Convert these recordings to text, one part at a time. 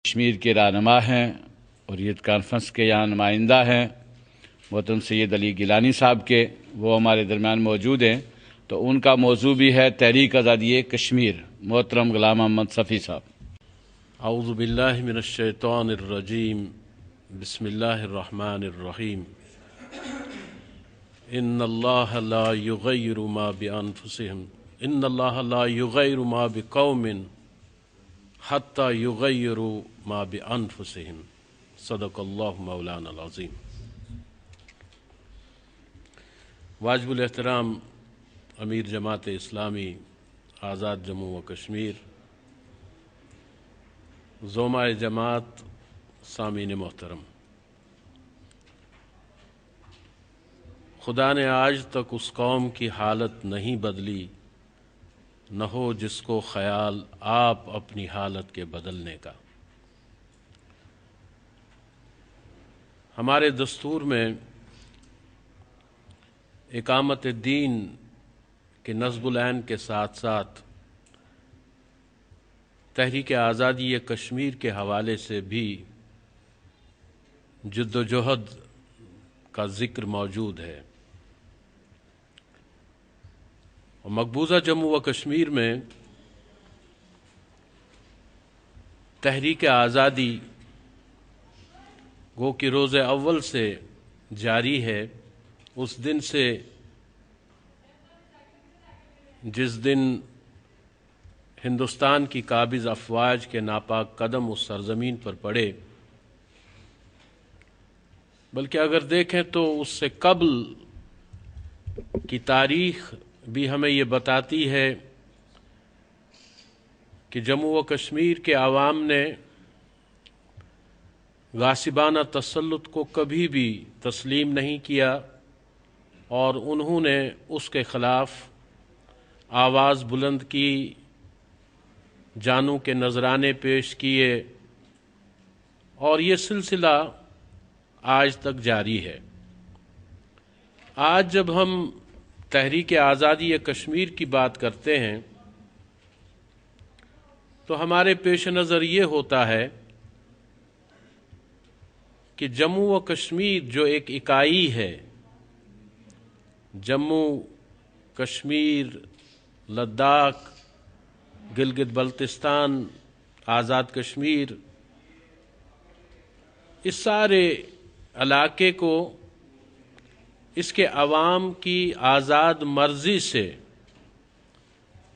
کشمیر کے رہنما ہیں اور یہ کانفرنس کے یہاں نمائندہ ہیں محترم سید علی گیلانی صاحب کے، وہ ہمارے درمیان موجود ہیں، تو ان کا موضوع بھی ہے تحریک آزادی کشمیر۔ محترم غلام محمد صفی صاحب۔ اعوذ باللہ من الشیطان الرجیم، بسم اللہ الرحمن الرحیم۔ ان اللہ لا یغیر ما بانفسہم ان اللہ لا یغیر ما بقوم حتی یغیروا ما بانفسہم، صدق اللہ مولانا العظیم۔ واجب الاحترام امیر جماعت اسلامی آزاد جموں و کشمیر، زومائے جماعت، سامعین محترم، خدا نے آج تک اس قوم کی حالت نہیں بدلی، نہ ہو جس کو خیال آپ اپنی حالت کے بدلنے کا۔ ہمارے دستور میں اقامت دین کے نصب العین کے ساتھ ساتھ تحریک آزادی کشمیر کے حوالے سے بھی جد و جہد کا ذکر موجود ہے، اور مقبوضہ جموں و کشمیر میں تحریک آزادی گو کہ روز اول سے جاری ہے، اس دن سے جس دن ہندوستان کی قابض افواج کے ناپاک قدم اس سرزمین پر پڑے، بلکہ اگر دیکھیں تو اس سے قبل کی تاریخ بھی ہمیں یہ بتاتی ہے کہ جموں و کشمیر کے عوام نے غاصبانہ تسلط کو کبھی بھی تسلیم نہیں کیا، اور انہوں نے اس کے خلاف آواز بلند کی، جانوں کے نذرانے پیش کیے، اور یہ سلسلہ آج تک جاری ہے۔ آج جب ہم تحریک آزادی کشمیر کی بات کرتے ہیں تو ہمارے پیش نظر یہ ہوتا ہے کہ جموں و کشمیر جو ایک اکائی ہے، جموں، کشمیر، لداخ، گلگت بلتستان، آزاد کشمیر، اس سارے علاقے کو اس کے عوام کی آزاد مرضی سے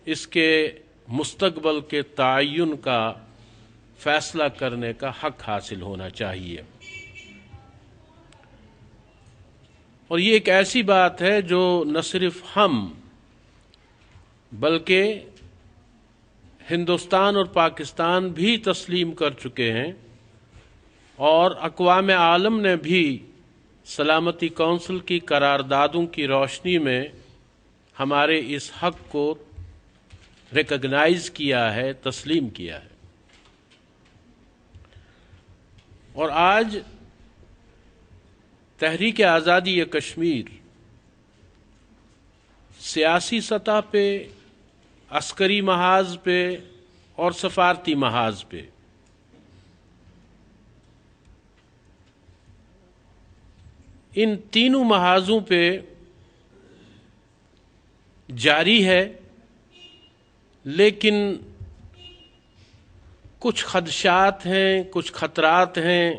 اس کے مستقبل کے تعین کا فیصلہ کرنے کا حق حاصل ہونا چاہیے، اور یہ ایک ایسی بات ہے جو نہ صرف ہم بلکہ ہندوستان اور پاکستان بھی تسلیم کر چکے ہیں، اور اقوام عالم نے بھی سلامتی کونسل کی قراردادوں کی روشنی میں ہمارے اس حق کو ریکگنائز کیا ہے، تسلیم کیا ہے۔ اور آج تحریک آزادی کشمیر سیاسی سطح پہ، عسکری محاذ پہ اور سفارتی محاذ پہ ان تینوں محاذوں پہ جاری ہے، لیکن کچھ خدشات ہیں، کچھ خطرات ہیں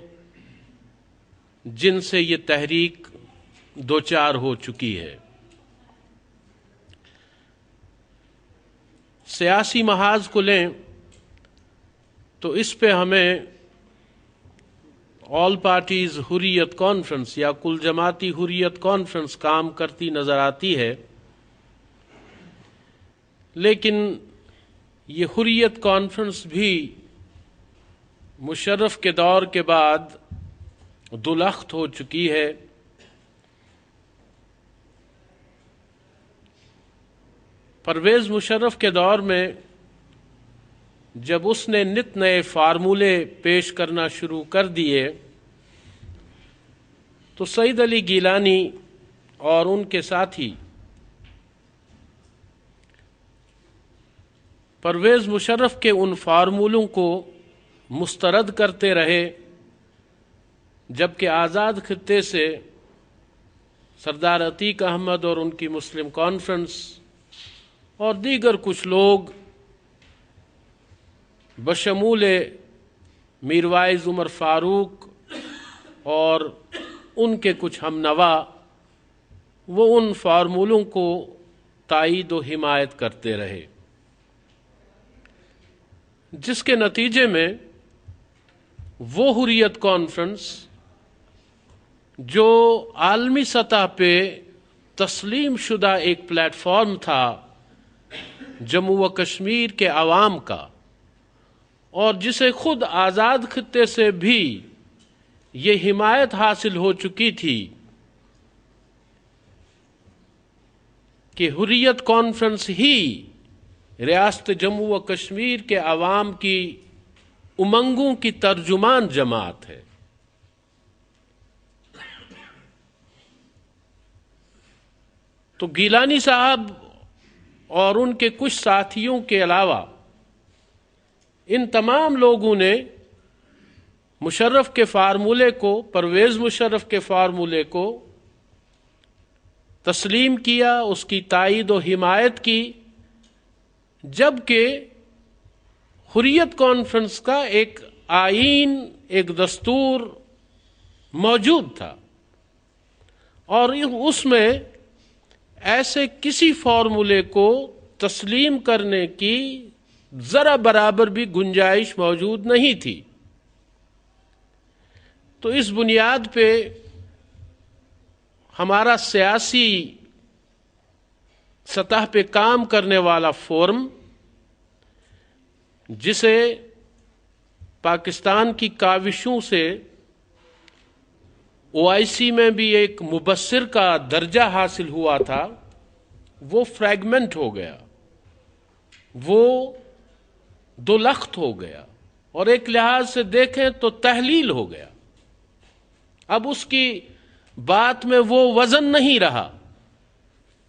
جن سے یہ تحریک دوچار ہو چکی ہے۔ سیاسی محاذ کو لیں تو اس پہ ہمیں آل پارٹیز حریت کانفرنس یا کل جماعتی حریت کانفرنس کام کرتی نظر آتی ہے، لیکن یہ حریت کانفرنس بھی مشرف کے دور کے بعد دلخت ہو چکی ہے۔ پرویز مشرف کے دور میں جب اس نے نت نئے فارمولے پیش کرنا شروع کر دیے تو سید علی گیلانی اور ان کے ساتھی پرویز مشرف کے ان فارمولوں کو مسترد کرتے رہے، جبکہ آزاد خطے سے سردار عتیق احمد اور ان کی مسلم کانفرنس اور دیگر کچھ لوگ بشمول میر وائز عمر فاروق اور ان کے کچھ ہم نوا وہ ان فارمولوں کو تائید و حمایت کرتے رہے، جس کے نتیجے میں وہ حریت کانفرنس جو عالمی سطح پہ تسلیم شدہ ایک پلیٹ فارم تھا جموں و کشمیر کے عوام کا، اور جسے خود آزاد خطے سے بھی یہ حمایت حاصل ہو چکی تھی کہ حریت کانفرنس ہی ریاست جموں و کشمیر کے عوام کی امنگوں کی ترجمان جماعت ہے۔ تو گیلانی صاحب اور ان کے کچھ ساتھیوں کے علاوہ ان تمام لوگوں نے مشرف کے فارمولے کو، پرویز مشرف کے فارمولے کو تسلیم کیا، اس کی تائید و حمایت کی، جبکہ حریت کانفرنس کا ایک آئین، ایک دستور موجود تھا، اور اس میں ایسے کسی فارمولے کو تسلیم کرنے کی ذرا برابر بھی گنجائش موجود نہیں تھی۔ تو اس بنیاد پہ ہمارا سیاسی سطح پہ کام کرنے والا فورم، جسے پاکستان کی کاوشوں سے OIC میں بھی ایک مبصر کا درجہ حاصل ہوا تھا، وہ فریگمنٹ ہو گیا، وہ دو لخت ہو گیا، اور ایک لحاظ سے دیکھیں تو تحلیل ہو گیا۔ اب اس کی بات میں وہ وزن نہیں رہا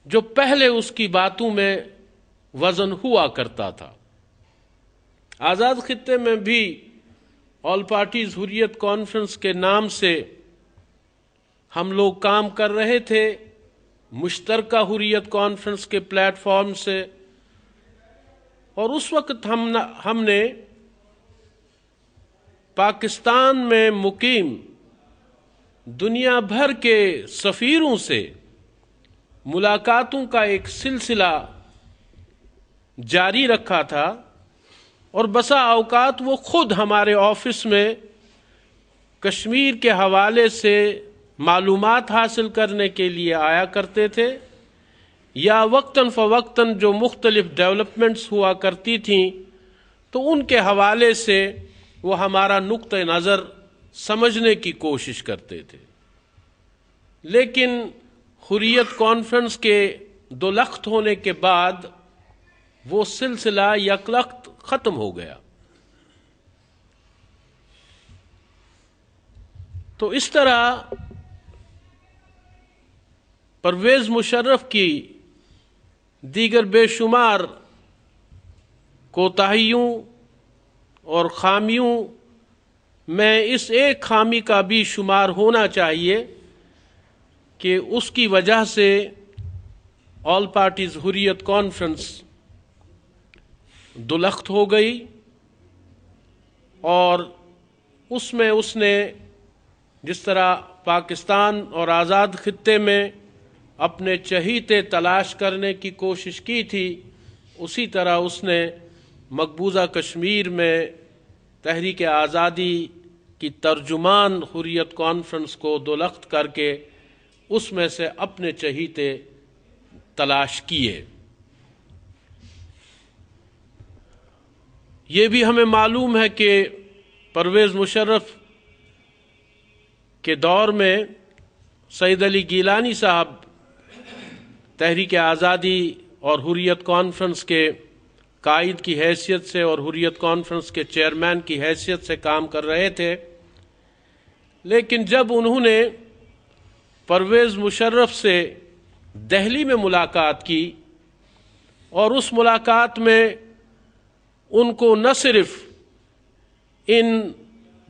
جو پہلے اس کی باتوں میں وزن ہوا کرتا تھا۔ آزاد خطے میں بھی آل پارٹیز حریت کانفرنس کے نام سے ہم لوگ کام کر رہے تھے، مشترکہ حریت کانفرنس کے پلیٹ فارم سے، اور اس وقت ہم نے پاکستان میں مقیم دنیا بھر کے سفیروں سے ملاقاتوں کا ایک سلسلہ جاری رکھا تھا، اور بسا اوقات وہ خود ہمارے آفس میں کشمیر کے حوالے سے معلومات حاصل کرنے کے لیے آیا کرتے تھے، یا وقتاً فوقتاً جو مختلف ڈیولپمنٹس ہوا کرتی تھیں تو ان کے حوالے سے وہ ہمارا نقطہ نظر سمجھنے کی کوشش کرتے تھے۔ لیکن حریت کانفرنس کے دو لخت ہونے کے بعد وہ سلسلہ یک لخت ختم ہو گیا۔ تو اس طرح پرویز مشرف کی دیگر بے شمار کوتاہیوں اور خامیوں میں اس ایک خامی کا بھی شمار ہونا چاہیے کہ اس کی وجہ سے آل پارٹیز حریت کانفرنس دو لخت ہو گئی، اور اس میں اس نے جس طرح پاکستان اور آزاد خطے میں اپنے چہیتے تلاش کرنے کی کوشش کی تھی، اسی طرح اس نے مقبوضہ کشمیر میں تحریک آزادی کی ترجمان حریت کانفرنس کو دو لخت کر کے اس میں سے اپنے چہیتے تلاش کیے۔ یہ بھی ہمیں معلوم ہے کہ پرویز مشرف کے دور میں سید علی گیلانی صاحب تحریک آزادی اور حریت کانفرنس کے قائد کی حیثیت سے اور حریت کانفرنس کے چیئرمین کی حیثیت سے کام کر رہے تھے، لیکن جب انہوں نے پرویز مشرف سے دہلی میں ملاقات کی، اور اس ملاقات میں ان کو نہ صرف ان